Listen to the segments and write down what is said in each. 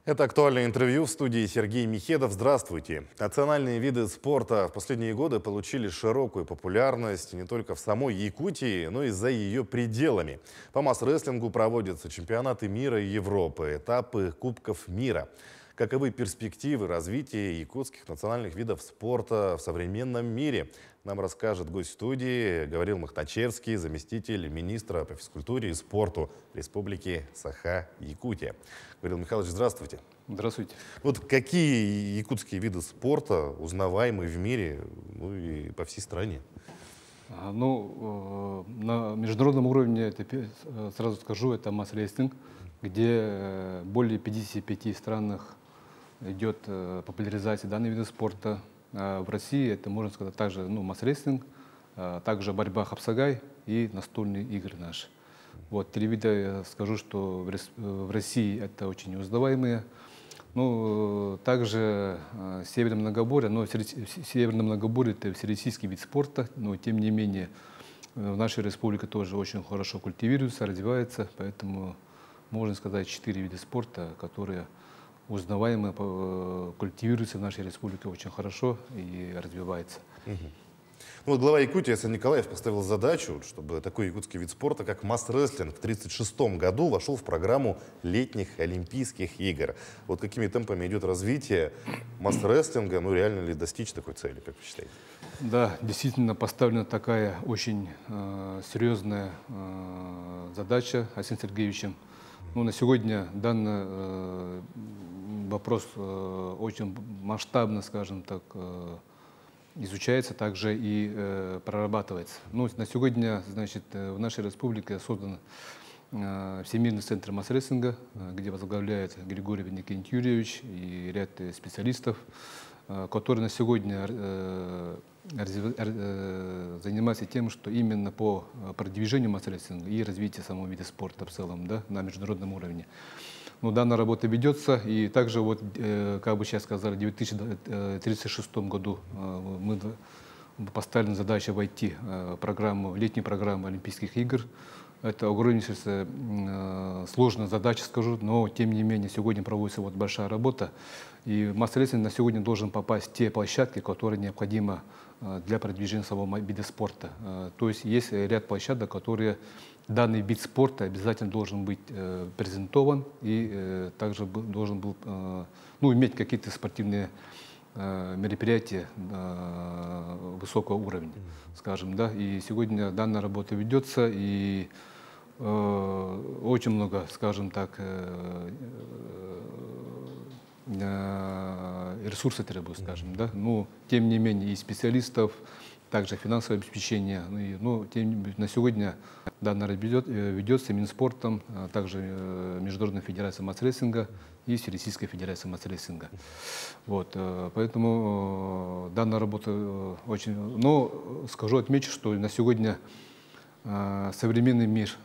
Это актуальное интервью в студии Сергей Михедов. Здравствуйте. Национальные виды спорта в последние годы получили широкую популярность не только в самой Якутии, но и за ее пределами. По масс-рестлингу проводятся чемпионаты мира и Европы, этапы Кубков мира. Каковы перспективы развития якутских национальных видов спорта в современном мире? Нам расскажет гость студии Гаврил Махначевский, заместитель министра по физкультуре и спорту Республики Саха-Якутия. Гаврил Михайлович, здравствуйте. Здравствуйте. Вот какие якутские виды спорта узнаваемы в мире, ну и по всей стране? На международном уровне, сразу скажу, это масс-рестлинг, где более 55 странах идет популяризация данного вида спорта. В России это, можно сказать, также масс-рестлинг, также борьба хапсагай и настольные игры наши. Вот, три вида, я скажу, что в России это очень узнаваемые. Также Северное Многоборье, но Северное Многоборье это всероссийский вид спорта, но тем не менее в нашей республике тоже очень хорошо культивируется, развивается, поэтому можно сказать 4 вида спорта, которые узнаваемые, культивируются в нашей республике очень хорошо и развивается. Вот глава Якутии Асан Николаев поставил задачу, чтобы такой якутский вид спорта, как масс-рестлинг, в 1936 году вошел в программу летних Олимпийских игр. Вот какими темпами идет развитие масс-рестлинга, реально ли достичь такой цели, как вы считаете? Да, действительно поставлена такая очень серьезная задача Арсением Сергеевичем. На сегодня данный вопрос очень масштабно, скажем так, изучается также и прорабатывается. На сегодня, значит, в нашей республике создан Всемирный центр масс-рестлинга, где возглавляет Григорий Веникент Юрьевич и ряд специалистов, которые на сегодня занимаются тем, что именно по продвижению масс-рестлинга и развитию самого вида спорта в целом, да, на международном уровне. Данная работа ведется, и также, как бы сейчас сказали, в 2036 году мы поставили задачу войти в летнюю программу Олимпийских игр. Это огромнейшая сложная задача, скажу, но тем не менее сегодня проводится большая работа. И масс-рестлинг на сегодня должен попасть в те площадки, которые необходимы для продвижения самого вида спорта. То есть есть ряд площадок, которые данный вид спорта обязательно должен быть презентован и также должен был иметь какие-то спортивные мероприятия высокого уровня, скажем, да. И сегодня данная работа ведется, и очень много, скажем так, ресурсов требует, скажем, да. Но тем не менее и специалистов, также финансовое обеспечение. На сегодня данная работа ведется Минспортом, также Международной федерацией масс-рестлинга и Всероссийской федерацией масс-рестлинга. Поэтому данная работа очень... Но отмечу, что на сегодня современный мир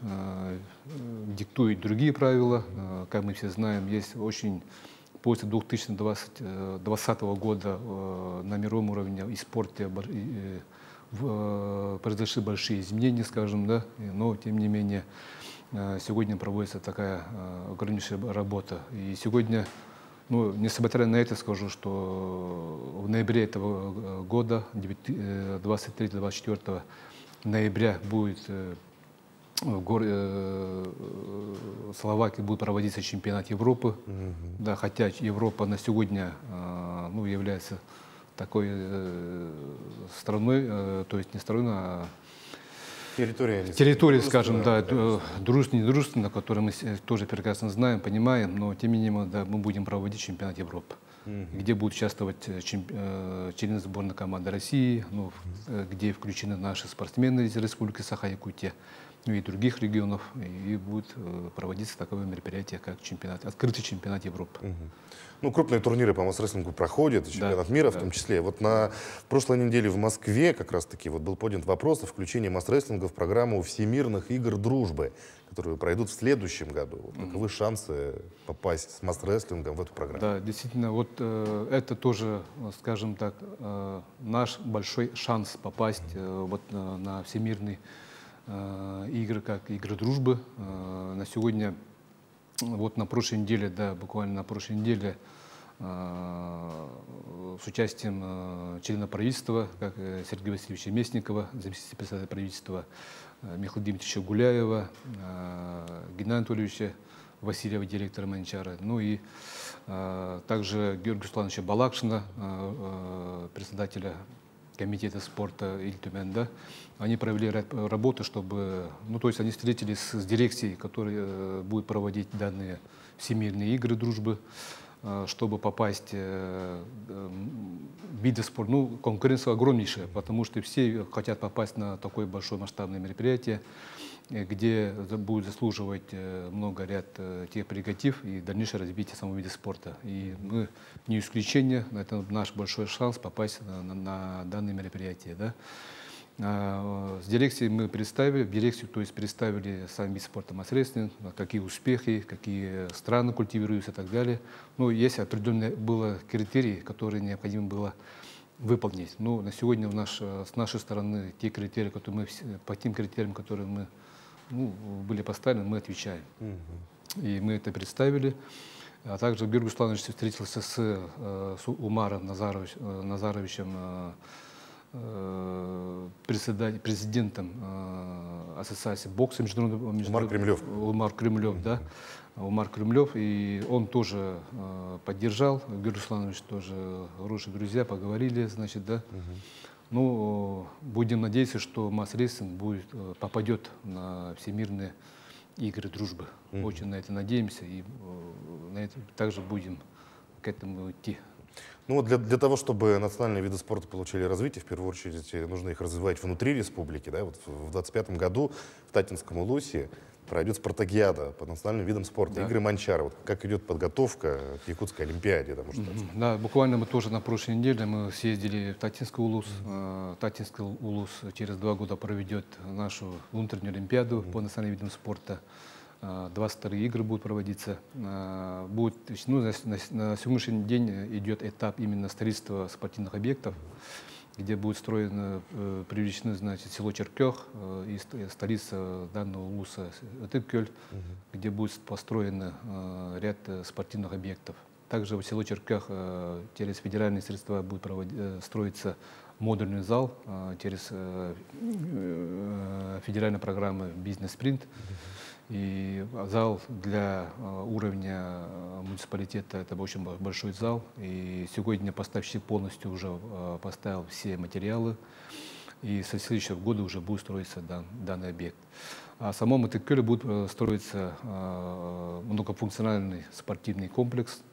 диктует другие правила. Как мы все знаем, есть очень... После 2020 года на мировом уровне и спорте произошли большие изменения, скажем, да, но тем не менее сегодня проводится такая огромнейшая работа. И сегодня, несмотря на это, скажу, что в ноябре этого года, 23-24 ноября будет в Словакии будет проводиться чемпионат Европы. Да, хотя Европа на сегодня является такой страной, то есть не страной, а территорией, скажем, да, дружественной, недружественной, которую мы тоже прекрасно знаем, понимаем, но тем не менее, да, мы будем проводить чемпионат Европы, где будут участвовать члены сборной команды России, где включены наши спортсмены из Республики Саха-Якутия, и других регионов, и будет проводиться такое мероприятие, как открытый чемпионат Европы. Крупные турниры по масс-рестлингу проходят, и чемпионат мира в том числе. На прошлой неделе в Москве как раз-таки был поднят вопрос о включении масс-рестлинга в программу Всемирных игр дружбы, которые пройдут в следующем году. Каковы шансы попасть с масс-рестлингом в эту программу? Да, действительно, это тоже, скажем так, наш большой шанс попасть на всемирный игры, как игры дружбы. На сегодня Вот на прошлой неделе, да, буквально на прошлой неделе с участием члена правительства, как Сергея Васильевича Местникова, заместителя председателя правительства, Михаила Дмитриевича Гуляева, Геннадия Анатольевича Васильева, директора Манчара, ну и также Георгия Руслановича Балакшина, председателя комитета спорта Иль-Тюмен, да, они провели работу, чтобы, ну, то есть они встретились с дирекцией, которая будет проводить данные всемирные игры дружбы, чтобы попасть в виды спорта. Ну, конкуренция огромнейшая, потому что все хотят попасть на такое большое масштабное мероприятие, где будет заслуживать много ряд тех прерогатив и дальнейшее развитие самого вида спорта. И мы не исключение, это наш большой шанс попасть на данное мероприятие. Да. С дирекцией мы представили, в дирекцию, то есть представили сам вид спорта массрестлинг, какие успехи, какие страны культивируются и так далее. Ну, есть определенные было критерии, которые необходимо было выполнить. Ну, на сегодня с нашей стороны те критерии, которые по тем критериям, которые мы были поставлены, мы отвечаем. И мы это представили. А также Георгий Русланович встретился с Умаром Назаровичем, президентом Ассоциации бокса международного. Умар Кремлев. Умар Кремлев, да. Умар Кремлев. И он тоже поддержал. Георгий Русланович тоже хорошие друзья, поговорили, значит, да. Ну, будем надеяться, что масс-рейсинг попадет на всемирные игры дружбы. Очень на это надеемся и на это также будем к этому идти. Ну вот для того, чтобы национальные виды спорта получили развитие, в первую очередь нужно их развивать внутри республики. Да? Вот в 2025 году в Татинском Улусе пройдет спартакиада по национальным видам спорта, да. Игры Манчара. Вот как идет подготовка к Якутской Олимпиаде? Да, буквально мы тоже на прошлой неделе мы съездили в Татинский Улус. Татинский Улус через 2 года проведет нашу внутреннюю Олимпиаду по национальным видам спорта. 22 игры будут проводиться. На сегодняшний день идет этап именно строительства спортивных объектов, где будет привлечены, значит, село Черкёх и столица данного улуса Тыккёль, где будет построен ряд спортивных объектов. Также в село Черкёх через федеральные средства будет строиться модульный зал через федеральной программы «Бизнес-спринт». И зал для уровня муниципалитета — это очень большой зал. И сегодня поставщик полностью уже поставил все материалы. И со следующего года уже будет строиться данный объект. А в самом Тыккёле будет строиться многофункциональный спортивный комплекс.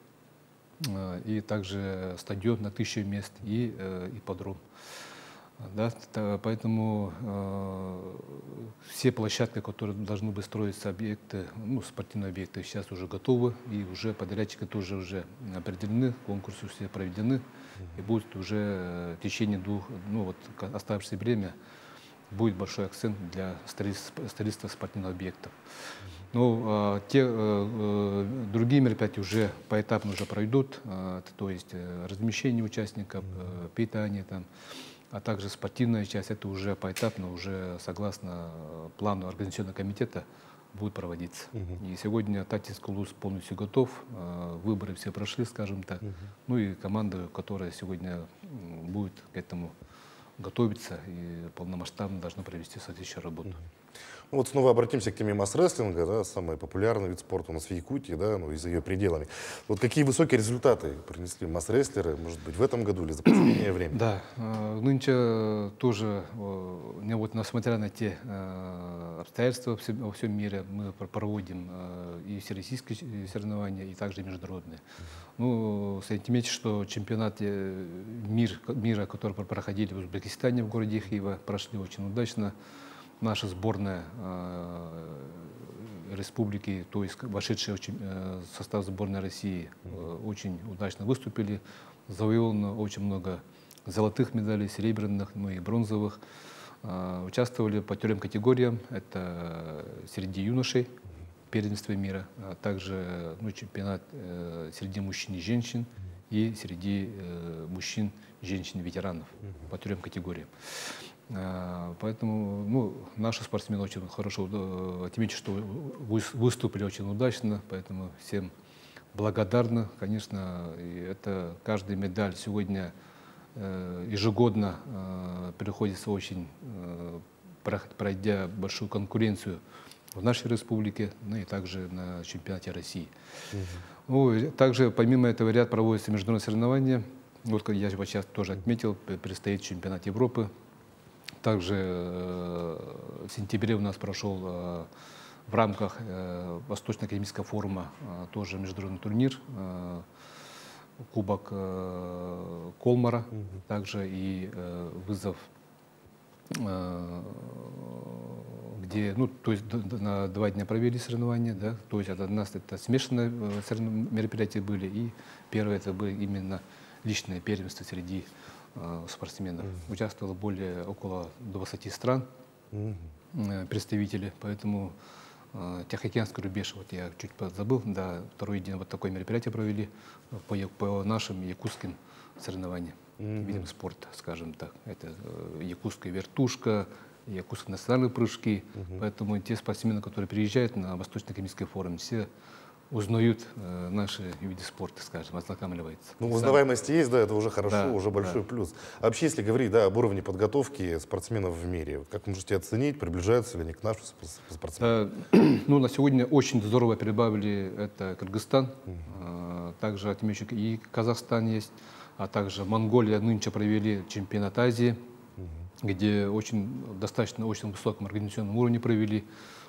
И также стадион на 1000 мест и ипподром. Да, поэтому все площадки, которые должны быть строиться объекты, спортивные объекты, сейчас уже готовы, и уже подрядчики тоже уже определены, конкурсы все проведены, и будет уже в течение оставшееся время будет большой акцент для строительства спортивных объектов. Но другие мероприятия уже поэтапно уже пройдут, то есть размещение участников, питание там. А также спортивная часть, это уже поэтапно, уже согласно плану организационного комитета будет проводиться. И сегодня Татинский Улус полностью готов, выборы все прошли, скажем так. Ну и команда, которая сегодня будет к этому готовиться и полномасштабно должна провести соответствующую работу. Ну вот снова обратимся к теме масс-рестлинга, да, самый популярный вид спорта у нас в Якутии, да, и за ее пределами. Вот какие высокие результаты принесли масс-рестлеры, может быть, в этом году или за последнее время? Да, нынче тоже, несмотря на те обстоятельства во всем мире, мы проводим и всероссийские соревнования, и также международные. Ну, отметить, что чемпионаты мира, которые проходили в Узбекистане, в городе Хива, прошли очень удачно. Наша сборная республики, то есть вошедшие в состав сборной России, очень удачно выступили. Завоевано очень много золотых медалей, серебряных, и бронзовых. Участвовали по 3 категориям. Это среди юношей, первенство мира, а также чемпионат среди мужчин и женщин и среди мужчин, женщин, ветеранов по 3 категориям. Поэтому ну, наши спортсмены очень хорошо отмечу, что выступили очень удачно, поэтому всем благодарны. Конечно, и это каждая медаль сегодня ежегодно приходится очень, пройдя большую конкуренцию в нашей республике, ну и также на чемпионате России. Ну, и также помимо этого ряд проводятся международные соревнования. Вот как я сейчас тоже отметил, предстоит чемпионат Европы. Также в сентябре у нас прошел в рамках Восточно-академического форума тоже международный турнир, Кубок Колмара, также и вызов, где, ну, то есть на 2 дня провели соревнования, да, то есть у нас это смешанные мероприятия были, и первое это было именно личное первенство среди спортсменов. Участвовало около 20 стран представителей, поэтому Тихоокеанский рубеж, вот я чуть подзабыл, да, второй день вот такое мероприятие провели по нашим якутским соревнованиям, видам спорта, скажем так. Это якутская вертушка, якутские национальные прыжки. Поэтому те спортсмены, которые приезжают на Восточно-академический форум, все узнают наши виды спорта, скажем, ознакомливаются. Ну, узнаваемость есть, да, это уже хорошо, да, уже большой плюс. А вообще, если говорить, да, об уровне подготовки спортсменов в мире, как вы можете оценить, приближаются ли они к нашим спортсменам? Ну, на сегодня очень здорово прибавили это Кыргызстан, также отмечу и Казахстан есть, а также Монголия нынче провели чемпионат Азии, где достаточно очень высоком организационном уровне провели.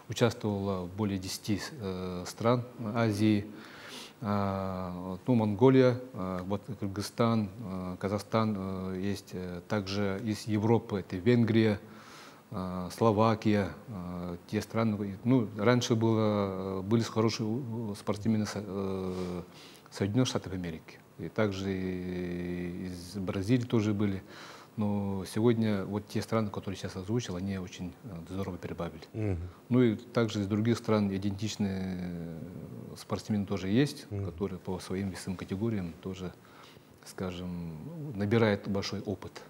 Участвовало более 10 стран Азии, ну, Монголия, вот Кыргызстан, Казахстан, есть также из Европы, это Венгрия, Словакия, те страны. Ну, раньше были хорошие спортсмены Соединенных Штатов Америки, и также из Бразилии тоже были. Но сегодня вот те страны, которые сейчас озвучил, они очень здорово прибавили. Ну и также из других стран идентичные спортсмены тоже есть, которые по своим весовым категориям тоже, скажем, набирают большой опыт.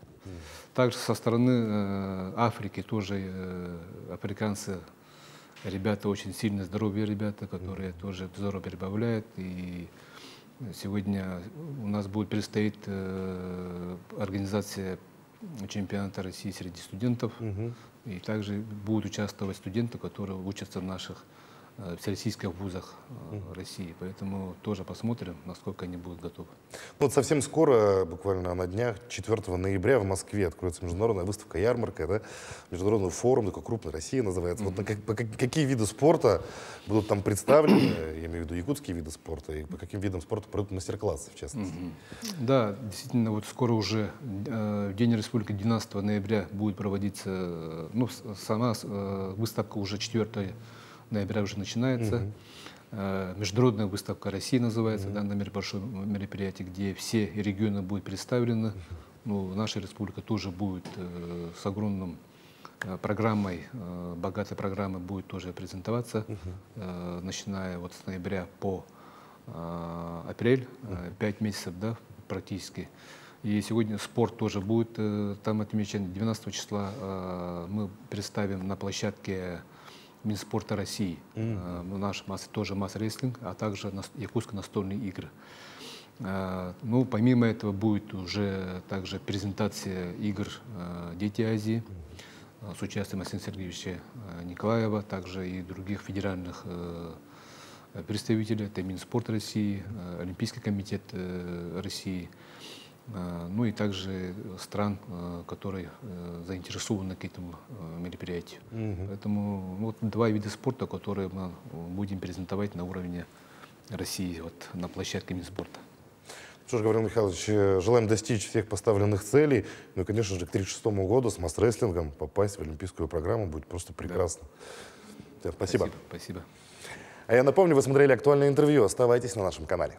Также со стороны Африки тоже африканцы, ребята очень сильно здоровые ребята, которые тоже здорово прибавляют. И сегодня у нас будет предстоит организация чемпионата России среди студентов. И также будут участвовать студенты, которые учатся в наших всероссийских вузах России. Поэтому тоже посмотрим, насколько они будут готовы. Вот совсем скоро, буквально на днях, 4 ноября в Москве откроется международная выставка-ярмарка, да? Международный форум, такой крупный, Россия называется. Вот какие виды спорта будут там представлены, я имею в виду якутские виды спорта, и по каким видам спорта пройдут мастер-классы, в частности? Да, действительно, вот скоро уже в День Республики 12 ноября будет проводиться, ну, сама выставка уже 4 ноября уже начинается. Международная выставка России называется, да, на большом мероприятии, где все регионы будут представлены. Ну, наша республика тоже будет с огромным программой, богатой программой будет тоже презентоваться, начиная вот с ноября по апрель, 5 месяцев, да, практически. И сегодня спорт тоже будет там отмечен. 12 числа мы представим на площадке Минспорта России, наш тоже масс-рестлинг, а также якутские настольные игры. Ну, помимо этого будет уже также презентация игр «Дети Азии» с участием Александра Сергеевича Николаева, также и других федеральных представителей, это Минспорт России, Олимпийский комитет России, ну и также стран, которые заинтересованы к этому мероприятию. Поэтому вот 2 вида спорта, которые мы будем презентовать на уровне России, вот, на площадке Минспорта. Что ж, Гаврил Михайлович, желаем достичь всех поставленных целей. Ну и, конечно же, к 1936 году с масс-рестлингом попасть в олимпийскую программу будет просто прекрасно. Да. Спасибо. Спасибо. А я напомню, вы смотрели актуальное интервью. Оставайтесь на нашем канале.